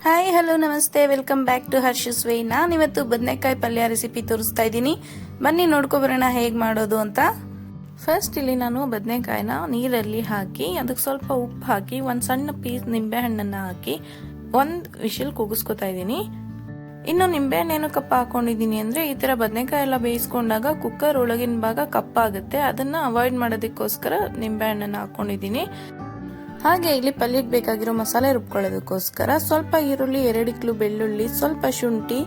Hi hello ನಮಸ್ತೆ, welcome back to ಹರ್ಷಸ್ way. ನಾನಿವತ್ತು ಬದನೆಕಾಯಿ ಪಲ್ಯ ರೆಸಿಪಿ ತೋರಿಸ್ತಾ ಇದ್ದೀನಿ. ಬನ್ನಿ ನೋಡ್ಕೊಬರೋಣ ಹೇಗೆ ಮಾಡೋದು ಅಂತ. ಫಸ್ಟ್ ಇಲ್ಲಿ ನಾನು ಬದನೆಕಾಯಿನ ನೀರಲ್ಲಿ ಹಾಕಿ ಅದಕ್ಕೆ ಸ್ವಲ್ಪ ಉಪ್ಪು ಹಾಕಿ ಒಂದು ಸಣ್ಣ ಪೀಸ್ ನಿಂಬೆ ಹಣ್ಣನ್ನು ಹಾಕಿ ಒಂದು ವಿಷಲ್ ಕೂಗಿಸ್ಕೊತಾ ಇದ್ದೀನಿ. ಇನ್ನು ನಿಂಬೆ ಹಣ್ಣೇನು ಕಪ್ಪ ಹಾಕೊಂಡಿದ್ದೀನಿ ಅಂದರೆ ಈ ಥರ ಬದನೆಕಾಯಿ ಎಲ್ಲ ಬೇಯಿಸ್ಕೊಂಡಾಗ ಕುಕ್ಕರ್ ಒಳಗಿನ ಭಾಗ ಕಪ್ಪಾಗುತ್ತೆ. ಅದನ್ನು ಅವಾಯ್ಡ್ ಮಾಡೋದಕ್ಕೋಸ್ಕರ ನಿಂಬೆ ಹಣ್ಣನ್ನು ಹಾಕೊಂಡಿದ್ದೀನಿ. ಹಾಗೆ ಇಲ್ಲಿ ಪಲ್ಯಕ್ಕೆ ಬೇಕಾಗಿರೋ ಮಸಾಲೆ ರುಬ್ಕೊಳ್ಳೋದಕ್ಕೋಸ್ಕರ ಸ್ವಲ್ಪ ಈರುಳ್ಳಿ, 2 ಕಿಲೋ ಬೆಳ್ಳುಳ್ಳಿ, ಸ್ವಲ್ಪ ಶುಂಠಿ,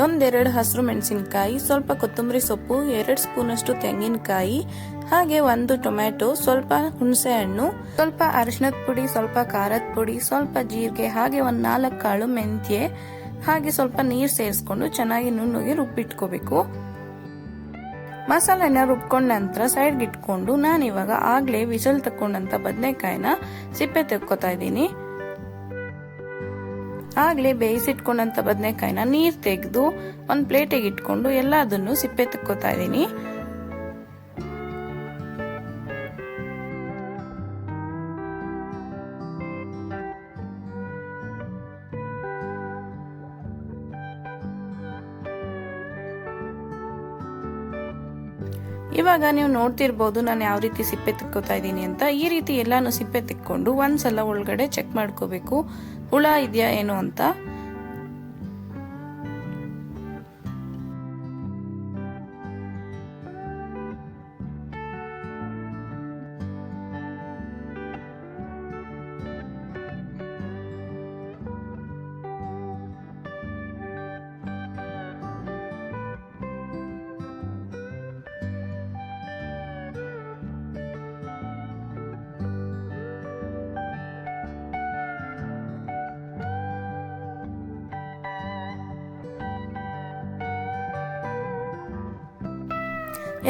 1-2 ಹಸಿರು ಮೆಣಸಿನಕಾಯಿ, ಸ್ವಲ್ಪ ಕೊತ್ತಂಬರಿ ಸೊಪ್ಪು, 2 ಸ್ಪೂನ್ ಅಷ್ಟು ತೆಂಗಿನಕಾಯಿ, ಹಾಗೆ 1 ಟೊಮ್ಯಾಟೊ, ಸ್ವಲ್ಪ ಹುಣಸೆ ಹಣ್ಣು, ಸ್ವಲ್ಪ ಅರಿಶಿಣದ ಪುಡಿ, ಸ್ವಲ್ಪ ಖಾರದ ಪುಡಿ, ಸ್ವಲ್ಪ ಜೀರಿಗೆ, ಹಾಗೆ 4 ಕಾಳು ಮೆಂತ್ಯ, ಹಾಗೆ ಸ್ವಲ್ಪ ನೀರು ಸೇರಿಸ್ಕೊಂಡು ಚೆನ್ನಾಗಿ ನುಣ್ಣಗೆ ರುಬ್ಬಿಟ್ಕೋಬೇಕು. ಮಸಾಲೆನ ರುಬ್ಕೊಂಡ ನಂತರ ಸೈಡ್ಗೆ ಇಟ್ಕೊಂಡು ನಾನು ಇವಾಗ ಆಗ್ಲೇ ವಿಸಲ್ ತಕೊಂಡಂತ ಬದನೆಕಾಯಿನ ಸಿಪ್ಪೆ ತೆಕ್ಕೋತಾ ಇದ್ದೀನಿ. ಆಗ್ಲೇ ಬೇಯಿಸಿಟ್ಕೊಂಡಂತ ಬದನೆಕಾಯಿನ ನೀರ್ ತೆಗೆದು ಒಂದ್ ಪ್ಲೇಟಿಗೆ ಇಟ್ಕೊಂಡು ಎಲ್ಲದನ್ನು ಸಿಪ್ಪೆ ತೆಕ್ಕೋತಾ ಇದ್ದೀನಿ. ಇವಾಗ ನೀವು ನೋಡ್ತಿರ್ಬೋದು ನಾನು ಯಾವ ರೀತಿ ಸಿಪ್ಪೆ ತಿಕ್ಕೋತಾ ಇದ್ದೀನಿ ಅಂತ. ಈ ರೀತಿ ಎಲ್ಲಾನು ಸಿಪ್ಪೆ ತಿಕ್ಕೊಂಡು ಒಂದ್ಸಲ ಒಳಗಡೆ ಚೆಕ್ ಮಾಡ್ಕೋಬೇಕು ಹುಳ ಇದೆಯಾ ಏನು ಅಂತ.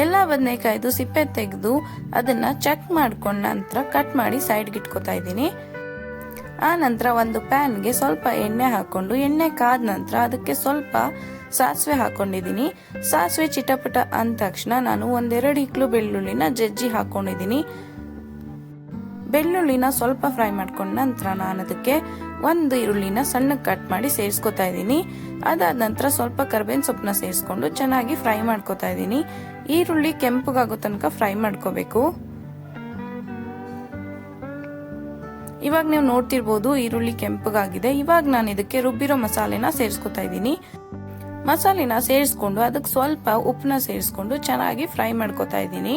ಎಲ್ಲ ಬದನೆಕಾಯ್ದು ಸಿಪ್ಪೆ ತೆಗೆದು ಅದನ್ನ ಚೆಕ್ ಮಾಡ್ಕೊಂಡ ನಂತರ ಕಟ್ ಮಾಡಿ ಸೈಡ್ಗೆ ಇಟ್ಕೋತಾ ಇದ್ದೀನಿ. ಆ ನಂತರ ಒಂದು ಪ್ಯಾನ್ಗೆ ಸ್ವಲ್ಪ ಎಣ್ಣೆ ಹಾಕೊಂಡು ಎಣ್ಣೆ ಕಾದ ನಂತರ ಅದಕ್ಕೆ ಸ್ವಲ್ಪ ಸಾಸಿವೆ ಹಾಕೊಂಡಿದ್ದೀನಿ. ಸಾಸಿವೆ ಚಿಟಪಟ ಅಂದ ತಕ್ಷಣ ನಾನು 1-2 ಕಿಲೋ ಬೆಳ್ಳುಳ್ಳಿನ ಜಜ್ಜಿ ಹಾಕೊಂಡಿದ್ದೀನಿ. ಬೆಳ್ಳುಳ್ಳಿನ ಸ್ವಲ್ಪ ಫ್ರೈ ಮಾಡ್ಕೊಂಡ ನಂತರ ನಾನು ಅದಕ್ಕೆ 1 ಈರುಳ್ಳಿನ ಸಣ್ಣಕ್ಕೆ ಕಟ್ ಮಾಡಿ ಸೇರಿಸ್ಕೊತಾ ಇದ್ದೀನಿ. ಅದಾದ ನಂತರ ಸ್ವಲ್ಪ ಕರ್ಬೇವಿನ ಸೊಪ್ಪನ್ನ ಸೇರಿಸ್ಕೊಂಡು ಚೆನ್ನಾಗಿ ಫ್ರೈ ಮಾಡ್ಕೊತಾ ಇದ್ದೀನಿ. ಈರುಳ್ಳಿ ಕೆಂಪಗಾಗೋ ತನಕ ಫ್ರೈ ಮಾಡ್ಕೋಬೇಕು. ಇವಾಗ ನೀವು ನೋಡ್ತಿರ್ಬೋದು ಈರುಳ್ಳಿ ಕೆಂಪಗಾಗಿದೆ. ಇವಾಗ ನಾನು ಇದಕ್ಕೆ ರುಬ್ಬಿರೋ ಮಸಾಲೆನ ಸೇರಿಸ್ಕೊತಾ ಇದ್ದೀನಿ. ಮಸಾಲೆನ ಸೇರಿಸ್ಕೊಂಡು ಅದಕ್ಕೆ ಸ್ವಲ್ಪ ಉಪ್ಪನ್ನ ಸೇರಿಸ್ಕೊಂಡು ಚೆನ್ನಾಗಿ ಫ್ರೈ ಮಾಡ್ಕೊತಾ ಇದ್ದೀನಿ.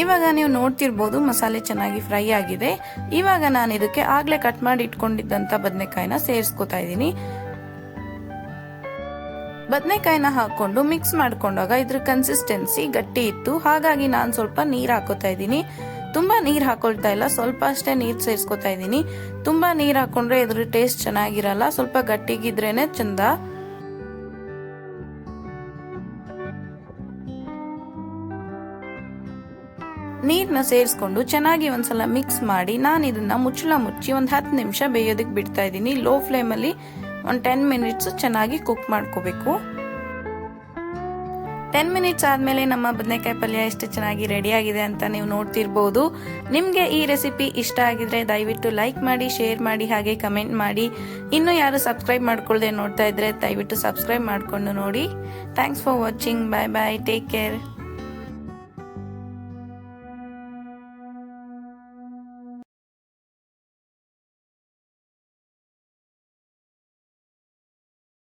ಇವಾಗ ನೀವು ನೋಡ್ತಿರ್ಬೋದು ಮಸಾಲೆ ಚೆನ್ನಾಗಿ ಫ್ರೈ ಆಗಿದೆ. ಇವಾಗ ನಾನು ಇದಕ್ಕೆ ಆಗ್ಲೇ ಕಟ್ ಮಾಡಿ ಇಟ್ಕೊಂಡಿದ್ದಂತ ಬದನೆಕಾಯಿನ ಸೇರಿಸ್ಕೊತಾ ಇದ್ದೀನಿ. ಬದನೆಕಾಯಿನ ಹಾಕೊಂಡು ಮಿಕ್ಸ್ ಮಾಡ್ಕೊಂಡಾಗ ಇದ್ರ ಕನ್ಸಿಸ್ಟೆನ್ಸಿ ಗಟ್ಟಿ ಇತ್ತು, ಹಾಗಾಗಿ ನಾನು ಸ್ವಲ್ಪ ನೀರ್ ಹಾಕೋತಾ ಇದ್ದೀನಿ. ತುಂಬಾ ನೀರ್ ಹಾಕೊಳ್ತಾ ಇಲ್ಲ, ಸ್ವಲ್ಪ ಅಷ್ಟೇ ನೀರ್ ಸೇರಿಸ್ಕೊತಾ ಇದ್ದೀನಿ. ತುಂಬಾ ನೀರ್ ಹಾಕೊಂಡ್ರೆ ಇದ್ರ ಟೇಸ್ಟ್ ಚೆನ್ನಾಗಿರಲ್ಲ, ಸ್ವಲ್ಪ ಗಟ್ಟಿಗಿದ್ರೇನೆ ಚಂದ. ನೀರನ್ನ ಸೇರಿಸ್ಕೊಂಡು ಚೆನ್ನಾಗಿ ಒಂದ್ಸಲ ಮಿಕ್ಸ್ ಮಾಡಿ ನಾನು ಇದನ್ನ ಮುಚ್ಚಳ ಮುಚ್ಚಿ 10 ನಿಮಿಷ ಬೇಯೋದಕ್ಕೆ ಬಿಡ್ತಾ ಇದ್ದೀನಿ. ಲೋ ಫ್ಲೇಮ್ ಅಲ್ಲಿ 10 ಮಿನಿಟ್ಸ್ ಚೆನ್ನಾಗಿ ಕುಕ್ ಮಾಡ್ಕೋಬೇಕು. 10 ಮಿನಿಟ್ಸ್ ಆದ್ಮೇಲೆ ನಮ್ಮ ಬದನೆಕಾಯಿ ಪಲ್ಯ ಎಷ್ಟು ಚೆನ್ನಾಗಿ ರೆಡಿ ಆಗಿದೆ ಅಂತ ನೀವು ನೋಡ್ತಿರ್ಬೋದು. ನಿಮ್ಗೆ ಈ ರೆಸಿಪಿ ಇಷ್ಟ ಆಗಿದ್ರೆ ದಯವಿಟ್ಟು ಲೈಕ್ ಮಾಡಿ, ಶೇರ್ ಮಾಡಿ, ಹಾಗೆ ಕಮೆಂಟ್ ಮಾಡಿ. ಇನ್ನು ಯಾರು ಸಬ್ಸ್ಕ್ರೈಬ್ ಮಾಡ್ಕೊಳ್ದೆ ನೋಡ್ತಾ ಇದ್ರೆ ದಯವಿಟ್ಟು ಸಬ್ಸ್ಕ್ರೈಬ್ ಮಾಡ್ಕೊಂಡು ನೋಡಿ. Thanks for watching. Bye bye, take care.